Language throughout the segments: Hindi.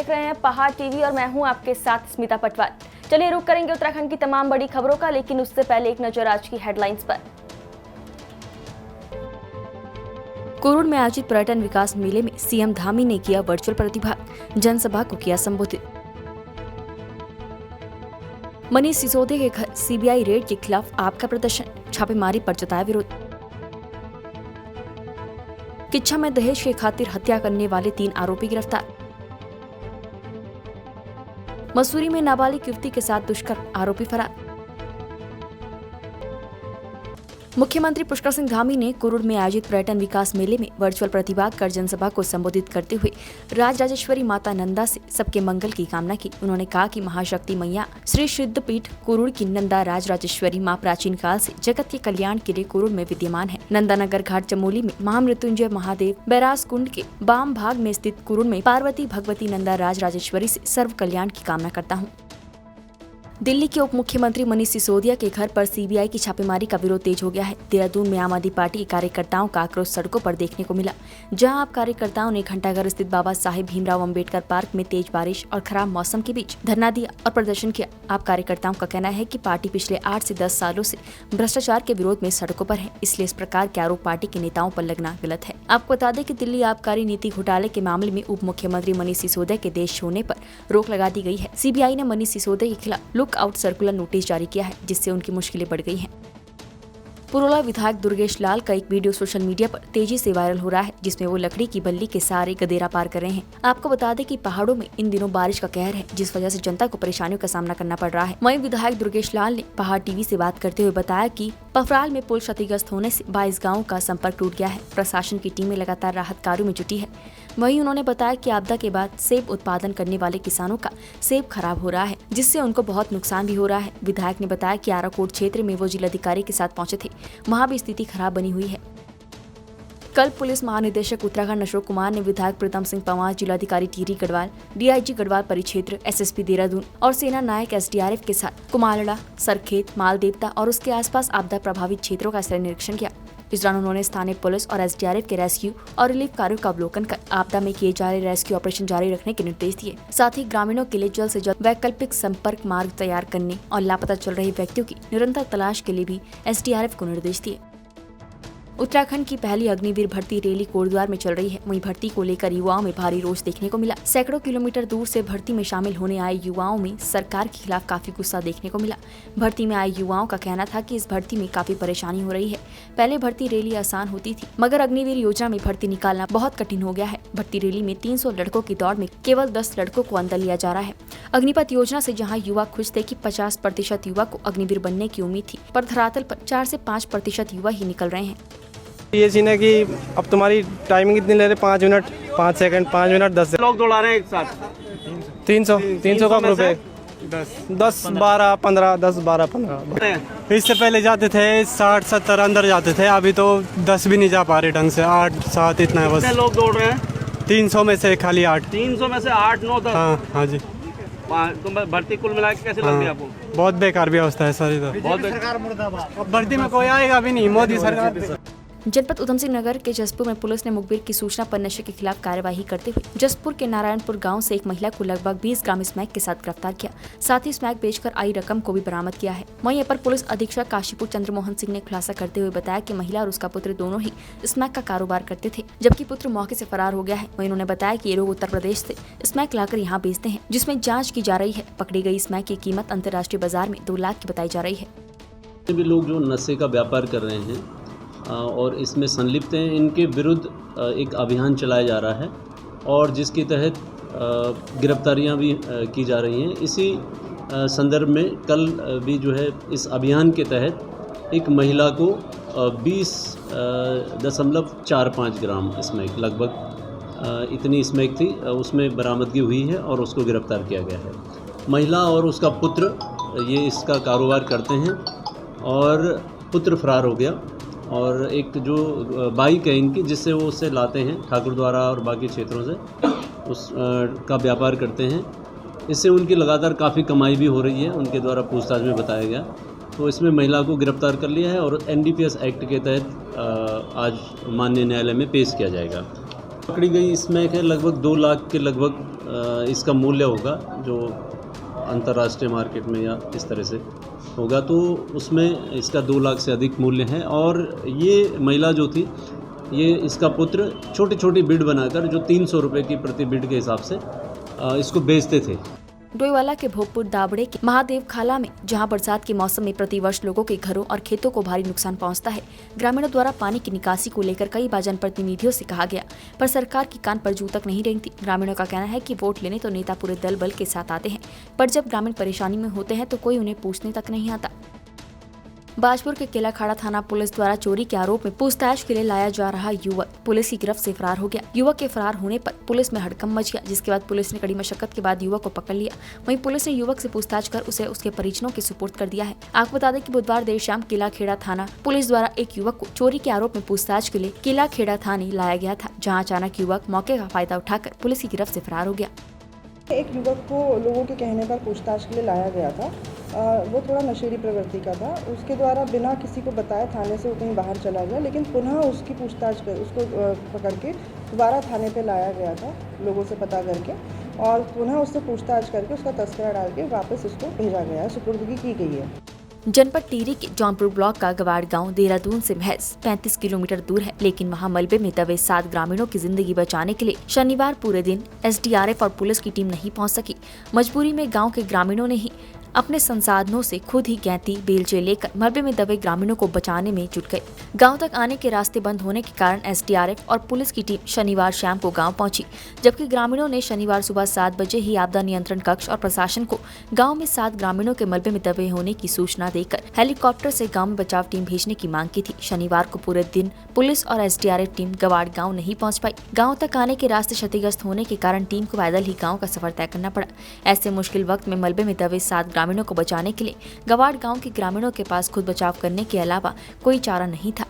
देख रहे हैं पहाड़ टीवी और मैं हूं आपके साथ स्मिता पटवार। चलिए रुक करेंगे उत्तराखंड की तमाम बड़ी खबरों का, लेकिन उससे पहले एक नजर आज की हेडलाइंस पर। कुरुड़ में आयोजित पर्यटन विकास मेले में सीएम धामी ने किया वर्चुअल प्रतिभाग, जनसभा को किया संबोधित। मनीष सिसोदिया के घर सीबीआई रेड के खिलाफ आपका प्रदर्शन, छापेमारी पर जताया विरोध। किच्छा में दहेज के खातिर हत्या करने वाले 3 आरोपी गिरफ्तार। मसूरी में नाबालिग युवती के साथ दुष्कर्म, आरोपी फरार। मुख्यमंत्री पुष्कर सिंह धामी ने कुरुड़ में आयोजित पर्यटन विकास मेले में वर्चुअल प्रतिभाग कर जनसभा को संबोधित करते हुए राजराजेश्वरी माता नंदा से सबके मंगल की कामना की। उन्होंने कहा कि महाशक्ति मैया श्री सिद्धपीठ कुरुड़ की नंदा राजराजेश्वरी मां प्राचीन काल से जगत के कल्याण के लिए कुरुड़ में विद्यमान है। नंदानगर घाट चमोली में महामृत्युंजय महादेव बैराज कुंड के बाम भाग में स्थित कुरुड़ में पार्वती भगवती नंदा राजराजेश्वरी से सर्व कल्याण की कामना करता हूँ। दिल्ली के उप मुख्यमंत्री मनीष सिसोदिया के घर पर सीबीआई की छापेमारी का विरोध तेज हो गया है। देहरादून में आम आदमी पार्टी के कार्यकर्ताओं का आक्रोश सड़कों पर देखने को मिला, जहां आप कार्यकर्ताओं ने घंटाघर स्थित बाबा साहेब भीमराव अंबेडकर पार्क में तेज बारिश और खराब मौसम के बीच धरना दिया और प्रदर्शन किया। आप कार्यकर्ताओं का कहना है कि पार्टी पिछले 8 से 10 सालों से भ्रष्टाचार के विरोध में सड़कों पर है, इसलिए इस प्रकार के आरोप पार्टी के नेताओं पर लगना गलत है। आपको बता दें कि दिल्ली आबकारी नीति घोटाले के मामले में उप मुख्यमंत्री मनीष सिसोदिया के देश छोड़ने पर रोक लगा दी गई है। सीबीआई ने मनीष सिसोदिया के खिलाफ लुक आउट सर्कुलर नोटिस जारी किया है, जिससे उनकी मुश्किलें बढ़ गई हैं। पुरोला विधायक दुर्गेश लाल का एक वीडियो सोशल मीडिया पर तेजी से वायरल हो रहा है, जिसमें वो लकड़ी की बल्ली के सहारे गदेरा पार कर रहे हैं। आपको बता दें कि पहाड़ों में इन दिनों बारिश का कहर है, जिस वजह से जनता को परेशानियों का सामना करना पड़ रहा है। वहीं विधायक दुर्गेश लाल ने पहाड़ टीवी से बात करते हुए बताया कि पफराल में पुल क्षतिग्रस्त होने से 22 गाँवों का संपर्क टूट गया है। प्रशासन की टीमें लगातार राहत कार्यों में जुटी है। वहीं उन्होंने बताया कि आपदा के बाद सेब उत्पादन करने वाले किसानों का सेब खराब हो रहा है, जिससे उनको बहुत नुकसान भी हो रहा है। विधायक ने बताया कि आराकोट क्षेत्र में वो जिलाधिकारी के साथ पहुंचे थे, वहां भी स्थिति खराब बनी हुई है। कल पुलिस महानिदेशक उत्तराखंड अशोक कुमार ने विधायक प्रीतम सिंह पंवार, जिलाधिकारी टिहरी गढ़वाल, डीआईजी गढ़वाल परिक्षेत्र, एसएसपी देहरादून और सेना नायक एसडीआरएफ के साथ कुमारड़ा, सरखेत, मालदेवता और उसके आसपास आपदा प्रभावित क्षेत्रों का स्थल निरीक्षण किया। इस दौरान उन्होंने स्थानीय पुलिस और एसडीआरएफ के रेस्क्यू और रिलीफ कार्यों का अवलोकन कर आपदा में किए जा रहे रेस्क्यू ऑपरेशन जारी रखने के निर्देश दिए। साथ ही ग्रामीणों के लिए जल्द से जल्द वैकल्पिक संपर्क मार्ग तैयार करने और लापता चल रहे व्यक्तियों की निरंतर तलाश के लिए भी एसडीआरएफ को निर्देश दिए। उत्तराखंड की पहली अग्निवीर भर्ती रैली कोटद्वार में चल रही है। वहीं भर्ती को लेकर युवाओं में भारी रोष देखने को मिला। सैकड़ों किलोमीटर दूर से भर्ती में शामिल होने आए युवाओं में सरकार के खिलाफ काफी गुस्सा देखने को मिला। भर्ती में आए युवाओं का कहना था कि इस भर्ती में काफी परेशानी हो रही है। पहले भर्ती रैली आसान होती थी, मगर अग्निवीर योजना में भर्ती निकालना बहुत कठिन हो गया है। भर्ती रैली में 300 लड़कों की दौड़ में केवल 10 लड़कों को अंदर लिया जा रहा है। अग्निपथ योजना से जहाँ युवा खुश थे कि 50% युवा को अग्निवीर बनने की उम्मीद थी, पर धरातल पर 4 से 5% युवा ही निकल रहे हैं। ये सीन है कि अब तुम्हारी टाइमिंग इतनी ले रहे, 5 मिनट 5 सेकंड 5 मिनट 10 लोग दौड़ा रहे हैं एक साथ। 300 का ग्रुप है। 10 12 15 10 12 15। इससे पहले जाते थे 60 70 अंदर जाते थे, अभी तो 10 भी नहीं जा पा रहे ढंग से, 8 7 इतना है बस। लोग दौड़ रहे हैं 300 में से खाली 8। 300 में से 8 9 10। हाँ जी। तो भर्ती कुल मिला के कैसे लग गई आपको? बहुत बेकार व्यवस्था है सर इधर। बहुत सरकार मुर्दाबाद। अब भर्ती में कोई आएगा भी नहीं, मोदी सरकार। जनपद उधम सिंह नगर के जसपुर में पुलिस ने मुखबिर की सूचना पर नशे के खिलाफ कार्यवाही करते हुए जसपुर के नारायणपुर गांव से एक महिला को लगभग 20 ग्राम स्मैक के साथ गिरफ्तार किया। साथ ही स्मैक बेचकर आई रकम को भी बरामद किया है। वहीं अपर पुलिस अधीक्षक काशीपुर चंद्रमोहन सिंह ने खुलासा करते हुए बताया कि महिला और उसका पुत्र दोनों ही स्मैक का कारोबार करते थे, जबकि पुत्र मौके से फरार हो गया है। वहीं उन्होंने बताया कि ये लोग उत्तर प्रदेश से स्मैक लाकर यहाँ बेचते हैं, जिसमें जाँच की जा रही है। पकड़ी गई स्मैक की कीमत अंतर्राष्ट्रीय बाजार में 2 लाख की बताई जा रही है। भी लोग जो नशे का व्यापार कर रहे हैं और इसमें संलिप्त हैं, इनके विरुद्ध एक अभियान चलाया जा रहा है और जिसके तहत गिरफ्तारियां भी की जा रही हैं। इसी संदर्भ में कल भी जो है इस अभियान के तहत एक महिला को 20.45 ग्राम स्मैक, लगभग इतनी स्मैक थी, उसमें बरामदगी हुई है और उसको गिरफ्तार किया गया है। महिला और उसका पुत्र ये इसका कारोबार करते हैं और पुत्र फरार हो गया और एक जो बाइक है इनकी, जिससे वो उससे लाते हैं ठाकुरद्वारा और बाकी क्षेत्रों से, उस का व्यापार करते हैं। इससे उनकी लगातार काफ़ी कमाई भी हो रही है, उनके द्वारा पूछताछ में बताया गया। तो इसमें महिला को गिरफ्तार कर लिया है और एनडीपीएस एक्ट के तहत आज माननीय न्यायालय में पेश किया जाएगा। पकड़ी गई स्मैक है लगभग 2 लाख के लगभग इसका मूल्य होगा, जो अंतर्राष्ट्रीय मार्केट में या इस तरह से होगा, तो उसमें इसका 2 लाख से अधिक मूल्य है। और ये महिला जो थी, ये इसका पुत्र छोटी छोटी बिड बनाकर जो 300 रुपये की प्रति बिड के हिसाब से इसको बेचते थे। डोईवाला के भोगपुर दाबड़े के महादेव खाला में जहां बरसात के मौसम में प्रतिवर्ष लोगों के घरों और खेतों को भारी नुकसान पहुंचता है, ग्रामीणों द्वारा पानी की निकासी को लेकर कई बार जनप्रतिनिधियों से कहा गया, पर सरकार की कान पर जू तक नहीं रेंगती। ग्रामीणों का कहना है कि वोट लेने तो नेता पूरे दल बल के साथ आते हैं, पर जब ग्रामीण परेशानी में होते हैं तो कोई उन्हें पूछने तक नहीं आता। बाजपुर के केलाखाड़ा थाना पुलिस द्वारा चोरी के आरोप में पूछताछ के लिए लाया जा रहा युवक पुलिस की गिरफ्त से फरार हो गया। युवक के फरार होने पर पुलिस में हड़कंप मच गया, जिसके बाद पुलिस ने कड़ी मशक्कत के बाद युवक को पकड़ लिया। वहीं पुलिस ने युवक से पूछताछ कर उसे उसके परिजनों के सुपुर्द कर दिया है। आपको बता दें कि बुधवार देर शाम केलाखेड़ा थाना पुलिस द्वारा एक युवक को चोरी के आरोप में पूछताछ के लिए केलाखेड़ा थाने लाया गया था, जहाँ अचानक युवक मौके का फायदा उठाकर पुलिस की गिरफ्त से फरार हो गया। एक युवक को लोगों के कहने पर पूछताछ के लिए लाया गया था। वो थोड़ा नशेड़ी प्रवृत्ति का था। उसके द्वारा बिना किसी को बताए थाने से वो कहीं बाहर चला गया, लेकिन पुनः उसकी पूछताछ कर उसको पकड़ के दोबारा थाने पे लाया गया था लोगों से पता करके, और पुनः उससे पूछताछ करके उसका तस्करा डाल के वापस उसको भेजा गया है, सुपुर्दगी की गई है। जनपद टिहरी के जौनपुर ब्लॉक का गवाड़ गांव देहरादून से महज 35 किलोमीटर दूर है, लेकिन वहां मलबे में दबे 7 ग्रामीणों की जिंदगी बचाने के लिए शनिवार पूरे दिन एसडीआरएफ और पुलिस की टीम नहीं पहुंच सकी। मजबूरी में गांव के ग्रामीणों ने ही अपने संसाधनों से खुद ही गैंती बेलचे लेकर मलबे में दबे ग्रामीणों को बचाने में जुट गए। गांव तक आने के रास्ते बंद होने के कारण एसडीआरएफ और पुलिस की टीम शनिवार शाम को गांव पहुंची, जबकि ग्रामीणों ने शनिवार सुबह 7 बजे ही आपदा नियंत्रण कक्ष और प्रशासन को गांव में 7 ग्रामीणों के मलबे में दबे होने की सूचना देकर हेलीकॉप्टर से गांव में बचाव टीम भेजने की मांग की थी। शनिवार को पूरे दिन पुलिस और एसडीआरएफ टीम गवाड़ गाँव नहीं पहुँच पाई। गाँव तक आने के रास्ते क्षतिग्रस्त होने के कारण टीम को पैदल ही गाँव का सफर तय करना पड़ा। ऐसे मुश्किल वक्त में मलबे में दबे 7 ग्रामीणों को बचाने के लिए गवाड़ गांव के ग्रामीणों के पास खुद बचाव करने के अलावा कोई चारा नहीं था।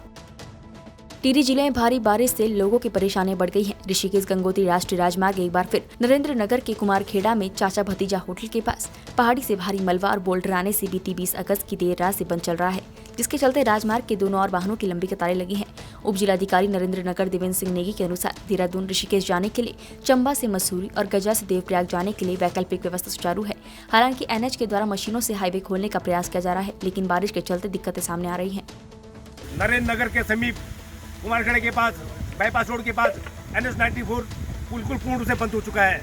टिहरी जिले में भारी बारिश से लोगों की परेशानी बढ़ गई है। ऋषिकेश गंगोत्री राष्ट्रीय राजमार्ग एक बार फिर नरेंद्र नगर के कुमारखेड़ा में चाचा भतीजा होटल के पास पहाड़ी से भारी मलबा और बोल्डर आने से बीती 20 अगस्त की देर रात से बंद चल रहा है, जिसके चलते राजमार्ग के दोनों और वाहनों की लंबी कतारें लगी हैं। उप जिलाधिकारी नरेंद्र नगर देवेंद्र सिंह नेगी के अनुसार देहरादून ऋषिकेश जाने के लिए, चंबा से मसूरी और गजा से देवप्रयाग जाने के लिए वैकल्पिक व्यवस्था सुचारू है। हालांकि एनएच के द्वारा मशीनों से हाईवे खोलने का प्रयास किया जा रहा है, लेकिन बारिश के चलते दिक्कतें सामने आ रही हैं। नरेंद्र नगर के समीप कुमारखेड़े के पास बाईपास रोड के पास NH 94 बिल्कुल पूर्ण रूप से बंद हो चुका है।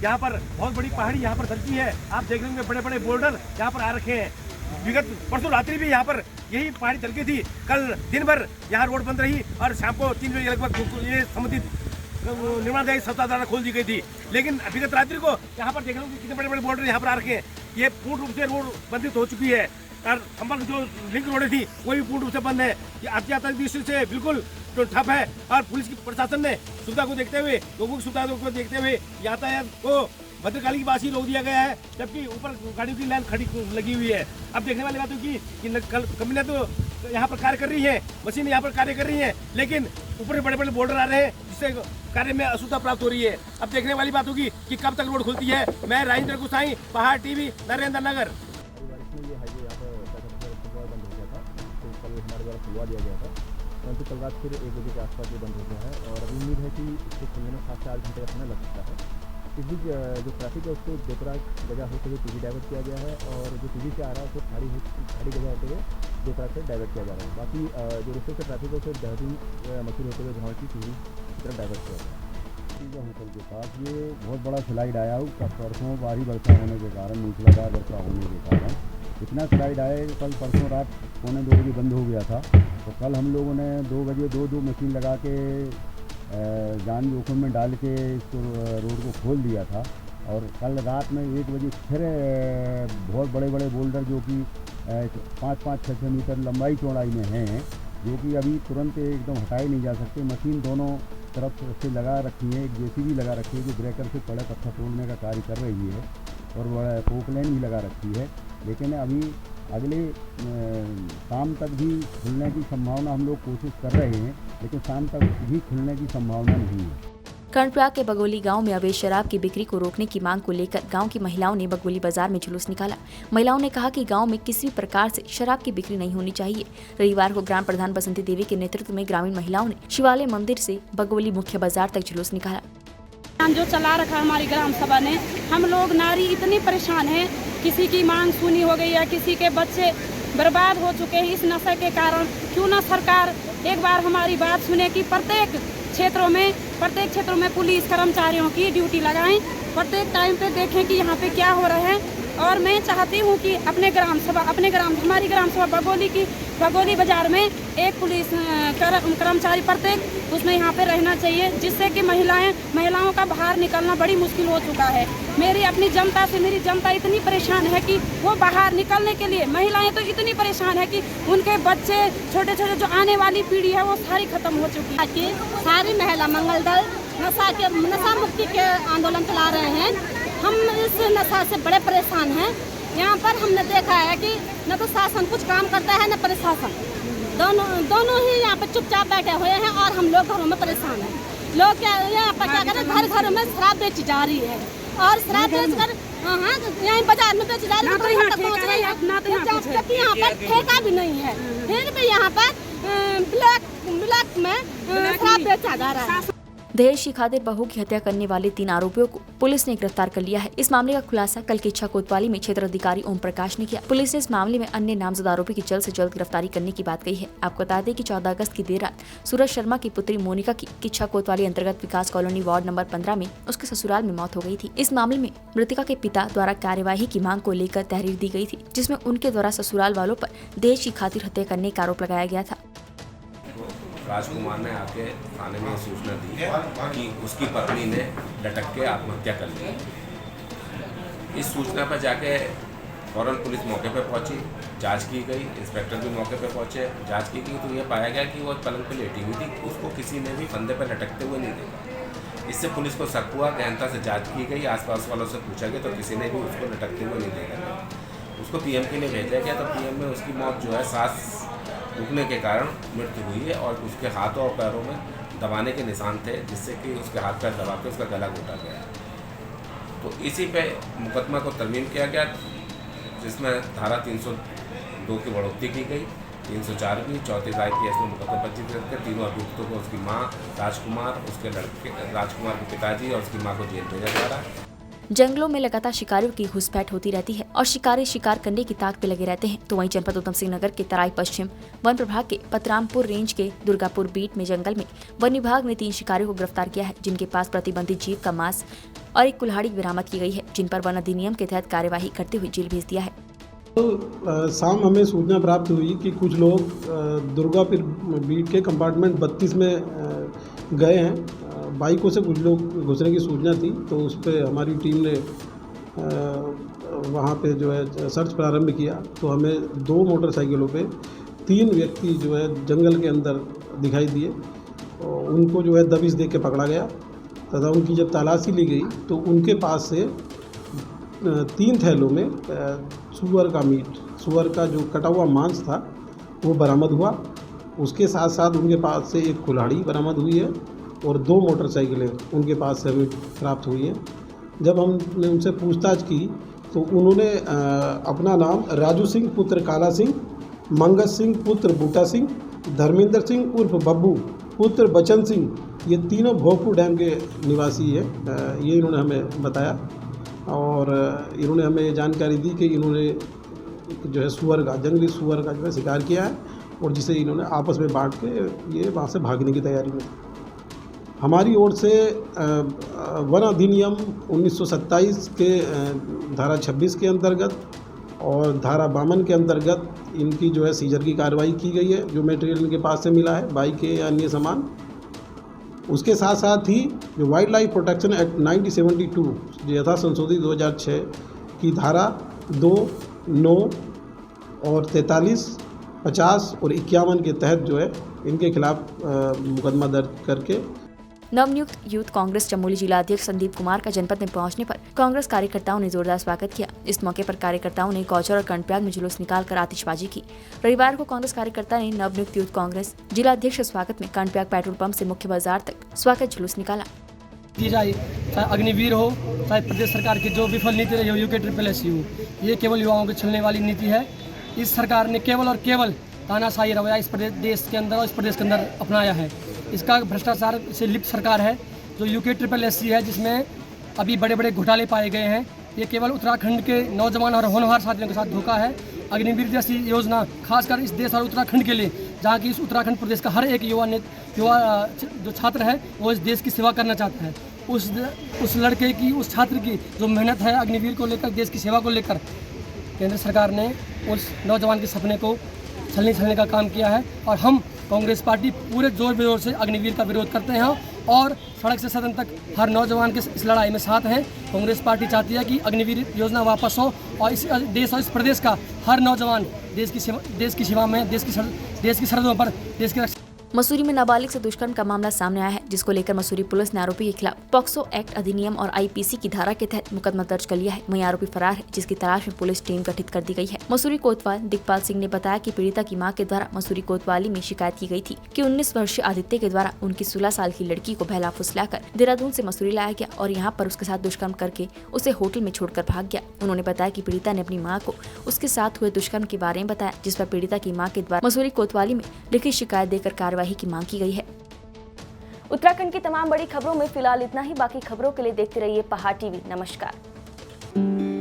यहाँ पर बहुत बड़ी पहाड़ी यहाँ पर धरती है, आप देख रहे होंगे बड़े बड़े बोल्डर यहाँ पर आ रखे हैं। विगत परसों रात्रि भी यहाँ पर यही पहाड़ी चलती थी। कल दिन भर यहाँ रोड बंद रही और शाम को 3 बजे लगभग ये संबंधित निर्माणदायी संस्था द्वारा खोल दी गई थी, लेकिन विगत रात्रि को यहाँ पर देख रहे होंगे कितने बड़े बड़े बोल्डर यहाँ पर आ रखे हैं। ये पूर्ण रूप से रोड बंदित हो चुकी है और संपर्क जो लिंक रोड थी वो भी पूर्ण रूप से बंद है। ये यातायात दृष्टि से बिल्कुल तो ठप है और पुलिस की प्रशासन ने सुविधा को देखते हुए, लोगों की सुविधा को देखते हुए यातायात को भद्रकाली के पास ही रोक दिया गया है, जबकि ऊपर गाड़ियों की लाइन खड़ी लगी हुई है। अब देखने वाली बात होगी कि कंपनियां तो यहाँ पर कार्य कर रही है, मशीन यहाँ पर कार्य कर रही है, लेकिन ऊपर बड़े बड़े बोल्डर आ रहे हैं जिससे कार्य में असुविधा प्राप्त हो रही है। अब देखने वाली बात होगी कि कब तक रोड खुलती है। मैं राजेंद्र गुसाई, पहाड़ टीवी, नरेंद्र नगर। खुलवा दिया गया था, परंतु कल रात फिर 1 बजे के आसपास ये बंद हो गया है और अभी उम्मीद है कि इसको खुलने में 7 से 8 घंटे का समय लग सकता है। इस बीच जो ट्रैफिक है उसको देवप्रयाग गजा होते हुए टीवी डाइवर्ट किया गया है और जो टीवी से आ रहा है उसको खाड़ी गजा होते हुए देवप्रयाग से डाइवर्ट किया जा रहा है। बाकी जो रिश्ते से ट्रैफिक है उसे देहरादून मसूरी होते हुए झांसी टीवी की तरफ डाइवर्ट किया गया है। होटल के पास ये बहुत बड़ा स्लाइड आया, परसों भारी वर्षा होने के कारण, मूसलाधार वर्षा होने के कारण इतना स्लाइड आया कि कल परसों रात 1:45 बजे बंद हो गया था। तो कल हम लोगों ने 2 बजे दो मशीन लगा के जान जोखिम में डाल के इसको रोड को खोल दिया था और कल रात में 1 बजे फिर बहुत बड़े बड़े बोल्डर जो कि 5-5-6 मीटर लंबाई चौड़ाई में हैं, जो कि अभी तुरंत एकदम हटाए नहीं जा सकते। मशीन दोनों तरफ से लगा रखी है, एक JCB लगा रखी है जो ब्रेकर से बड़े पत्थर तोड़ने का कार्य कर रही है और पोकलैन भी लगा रखी है, लेकिन अभी अगले शाम तक भी खुलने की संभावना हम लोग कोशिश कर रहे हैं, लेकिन शाम तक भी खुलने की संभावना नहीं है। कर्णप्रयाग के बगोली गांव में अवैध शराब की बिक्री को रोकने की मांग को लेकर गांव की महिलाओं ने बगोली बाजार में जुलूस निकाला। महिलाओं ने कहा कि गांव में किसी भी प्रकार से शराब की बिक्री नहीं होनी चाहिए। रविवार को ग्राम प्रधान बसंती देवी के नेतृत्व में ग्रामीण महिलाओं ने शिवालय मंदिर से बगोली मुख्य बाजार तक जुलूस निकाला। जो चला रखा हमारी ग्राम सभा ने, हम लोग नारी इतनी परेशान हैं, किसी की मांग सुनी हो गई है, किसी के बच्चे बर्बाद हो चुके हैं इस नशे के कारण। क्यों ना सरकार एक बार हमारी बात सुने कि प्रत्येक क्षेत्रों में पुलिस कर्मचारियों की ड्यूटी लगाएं, प्रत्येक टाइम पे देखें कि यहाँ पे क्या हो रहा है। और मैं चाहती हूँ कि हमारी ग्राम सभा बगोली बाजार में एक पुलिस कर्मचारी प्रत्येक उसमें यहाँ पे रहना चाहिए, जिससे कि महिलाओं का बाहर निकलना बड़ी मुश्किल हो चुका है। मेरी जनता इतनी परेशान है कि वो बाहर निकलने के लिए महिलाएं तो इतनी परेशान है कि उनके बच्चे छोटे जो आने वाली पीढ़ी है वो सारी खत्म हो चुकी है। कि सारी महिला मंगल दल नशा मुक्ति के आंदोलन चला रहे हैं। हम इस नशा से बड़े परेशान हैं। यहाँ पर हमने देखा है कि न तो शासन कुछ काम करता है न प्रशासन, दोनों ही यहाँ पर चुपचाप बैठे हुए हैं और हम लोग घरों में परेशान हैं। लोग यहाँ पर क्या करें, घर में शराब बेची जा रही है और शराब बेचकर यहीं बाजार में बेची जा रही है। यहाँ पर ठेका भी नहीं है, फिर भी यहाँ पर ब्लैक में शराब बेचा जा रहा है। दहेज की खातिर बहू की हत्या करने वाले 3 आरोपियों को पुलिस ने गिरफ्तार कर लिया है। इस मामले का खुलासा कल किच्छा कोतवाली में क्षेत्र अधिकारी ओम प्रकाश ने किया। पुलिस ने इस मामले में अन्य नामजद आरोपी की जल्द से जल्द गिरफ्तारी करने की बात कही है। आपको बता दें कि 14 अगस्त की देर रात सूरज शर्मा की पुत्री मोनिका की किच्छा कोतवाली अंतर्गत विकास कॉलोनी वार्ड नंबर 15 में उसके ससुराल में मौत हो गई थी। इस मामले में मृतका के पिता द्वारा कार्यवाही की मांग को लेकर तहरीर दी गई थी, जिसमें उनके द्वारा ससुराल वालों पर दहेज की खातिर हत्या करने का आरोप लगाया गया था। राजकुमार ने आके थाने में सूचना दी कि उसकी पत्नी ने लटक के आत्महत्या कर ली। इस सूचना पर जाके फौरन पुलिस मौके पर पहुंची, जांच की गई। इंस्पेक्टर भी मौके पर पहुंचे, जांच की गई तो यह पाया गया कि वो पलंग पर लेटी हुई थी, उसको किसी ने भी फंदे पर लटकते हुए नहीं देखा। इससे पुलिस को शक हुआ, गहनता से जाँच की गई, आसपास वालों से पूछा गया तो किसी ने भी उसको लटकते हुए नहीं देखा। उसको पीएम के लिए भेजा गया तो पीएम में उसकी मौत जो है सांस रुकने के कारण मृत्यु हुई है और उसके हाथों और पैरों में दबाने के निशान थे, जिससे कि उसके हाथ पैर दबा के उसका गला घोटा गया। तो इसी पे मुकदमा को तरमीम किया गया, जिसमें धारा 302 की बढ़ोतरी की गई, 304 की 34 IPS में मुकदमा पंजीकृत कर तीनों अभियुक्तों को, उसकी माँ राजकुमार, उसके लड़के राजकुमार के पिताजी और उसकी माँ को जेल भेजा जा रहा है। जंगलों में लगातार शिकारियों की घुसपैठ होती रहती है और शिकारी शिकार करने की ताक पे लगे रहते हैं। तो वहीं जनपद उधम सिंह नगर के तराई पश्चिम वन प्रभाग के पतरामपुर रेंज के दुर्गापुर बीट में जंगल में वन विभाग ने 3 शिकारियों को गिरफ्तार किया है, जिनके पास प्रतिबंधित जीव का मांस और एक कुल्हाड़ी बरामद की गई है, जिन पर वन अधिनियम के तहत कार्यवाही करते हुए जेल भेज दिया है। तो शाम हमें सूचना प्राप्त हुई कि कुछ लोग दुर्गापुर बीट के कंपार्टमेंट 32 में गए हैं। बाइकों से कुछ लोग घुसने की सूचना थी, तो उस पर हमारी टीम ने वहाँ पे जो है सर्च प्रारंभ किया। तो हमें 2 मोटरसाइकिलों पे 3 व्यक्ति जो है जंगल के अंदर दिखाई दिए। उनको जो है दबिश दे के पकड़ा गया तथा उनकी जब तलाशी ली गई तो उनके पास से 3 थैलों में सुअर का मीट, सुअर का जो कटा हुआ मांस था वो बरामद हुआ। उसके साथ साथ उनके पास से एक कुल्हाड़ी बरामद हुई है और 2 मोटरसाइकिलें उनके पास से हमें प्राप्त हुई हैं। जब हमने उनसे पूछताछ की तो उन्होंने अपना नाम राजू सिंह पुत्र काला सिंह, मंगस सिंह पुत्र बूटा सिंह, धर्मेंद्र सिंह उर्फ बब्बू पुत्र बचन सिंह, ये तीनों भोगपुर डैम के निवासी हैं, ये इन्होंने हमें बताया। और इन्होंने हमें जानकारी दी कि इन्होंने जो है जंगली सुअर का जो है शिकार किया है और जिसे इन्होंने आपस में बांट के ये वहाँ से भागने की तैयारी में। हमारी ओर से वन अधिनियम 1927 के धारा 26 के अंतर्गत और धारा 52 के अंतर्गत इनकी जो है सीजर की कार्रवाई की गई है, जो मटेरियल इनके पास से मिला है, बाइक या अन्य सामान। उसके साथ साथ ही जो वाइल्ड लाइफ प्रोटेक्शन एक्ट 1972 यथा संशोधित 2006 की धारा 2, 9 और 43, 50 और 51 के तहत जो है इनके खिलाफ मुकदमा दर्ज करके नवनियुक्त यूथ कांग्रेस चमोली जिला अध्यक्ष संदीप कुमार का जनपद में पहुंचने पर कांग्रेस कार्यकर्ताओं ने जोरदार स्वागत किया। इस मौके पर कार्यकर्ताओं ने गौचर और कर्णप्रयाग में जुलूस निकालकर आतिशबाजी की। रविवार को कांग्रेस कार्यकर्ता ने नवनियुक्त यूथ कांग्रेस जिला अध्यक्ष के स्वागत में कर्णप्रयाग पेट्रोल पंप से मुख्य बाजार तक स्वागत जुलूस निकाला। की जाए, चाहे अग्निवीर हो, चाहे प्रदेश सरकार की जो विफल नीति रही हो, UKSSC हो, ये केवल युवाओं को छलने वाली नीति है। इस सरकार ने केवल और केवल तानाशाही रवैया इस प्रदेश देश के अंदर और इस प्रदेश के अंदर अपनाया है। इसका भ्रष्टाचार से लिप्त सरकार है। जो UKSSC है, जिसमें अभी बड़े बड़े घोटाले पाए गए हैं, ये केवल उत्तराखंड के नौजवान और होनहार साथियों के साथ धोखा है। अग्निवीर जैसी योजना खासकर इस देश और उत्तराखंड के लिए, जहाँ की इस उत्तराखंड प्रदेश का हर एक युवा जो छात्र है वो इस देश की सेवा करना चाहता है। उस लड़के की, उस छात्र की जो मेहनत है अग्निवीर को लेकर, देश की सेवा को लेकर, केंद्र सरकार ने उस नौजवान के सपने को छलने का काम किया है। और हम कांग्रेस पार्टी पूरे जोर बेजोर से अग्निवीर का विरोध करते हैं और सड़क से सदन तक हर नौजवान के इस लड़ाई में साथ हैं। कांग्रेस पार्टी चाहती है कि अग्निवीर योजना वापस हो और इस देश और इस प्रदेश का हर नौजवान देश की सेवा में, देश की सरहदों पर देश की रक्षा। मसूरी में नाबालिग से दुष्कर्म का मामला सामने आया है, जिसको लेकर मसूरी पुलिस ने आरोपी के खिलाफ पॉक्सो एक्ट अधिनियम और IPC की धारा के तहत मुकदमा दर्ज कर लिया है। वहीं आरोपी फरार है, जिसकी तलाश में पुलिस टीम गठित कर दी गई है। मसूरी कोतवाल दिग्पाल सिंह ने बताया कि पीड़िता की मां के द्वारा मसूरी कोतवाली में शिकायत की गई थी कि 19 वर्षीय आदित्य के द्वारा उनकी 16 साल की लड़की को बहला फुसलाकर देहरादून से मसूरी लाया गया और यहाँ पर उसके साथ दुष्कर्म करके उसे होटल में छोड़कर भाग गया। उन्होंने बताया कि पीड़िता ने अपनी मां को उसके साथ हुए दुष्कर्म के बारे में बताया, जिस पर पीड़िता की मां के द्वारा मसूरी कोतवाली में लिखित शिकायत देकर कार्यवाही की मांग की गई है। उत्तराखंड की तमाम बड़ी खबरों में फिलहाल इतना ही। बाकी खबरों के लिए देखते रहिए पहाड़ TV। नमस्कार।